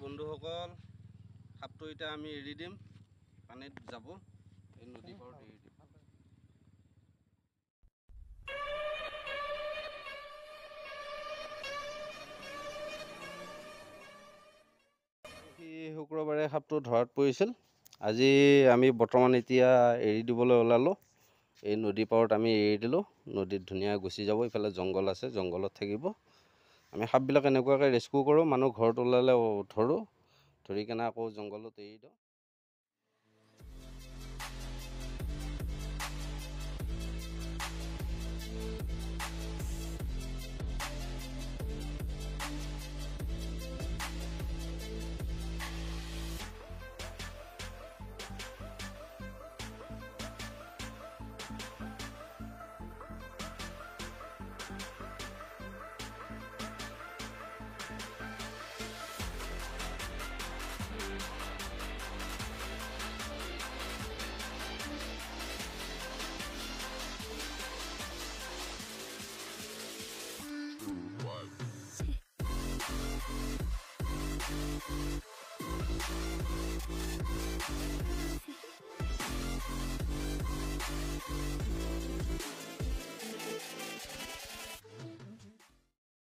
বন্ধুসকল, সাপটো এতিয়া আমি এৰি দিম, পানীত যাব, এই নদী পাৰত এৰি দিম। শুক্ৰবাৰে সাপটো ধৰাত পৰিছিল। আজি আমি বৰ্তমান এতিয়া এৰি দিবলৈ ওলালোঁ। এই নদী পাৰত আমি এৰি দিলোঁ। নদীত ধুনীয়া গুচি যাব, ইফালে জংঘল আছে, জংঘলত থাকিব। আমি সাপবিলাক এনেকুৱাকৈ ৰেস্কিউ কৰোঁ, মানুহ ঘৰত ওলালে ধৰোঁ, ধৰি কেনে আকৌ জংঘলত এৰি দিওঁ।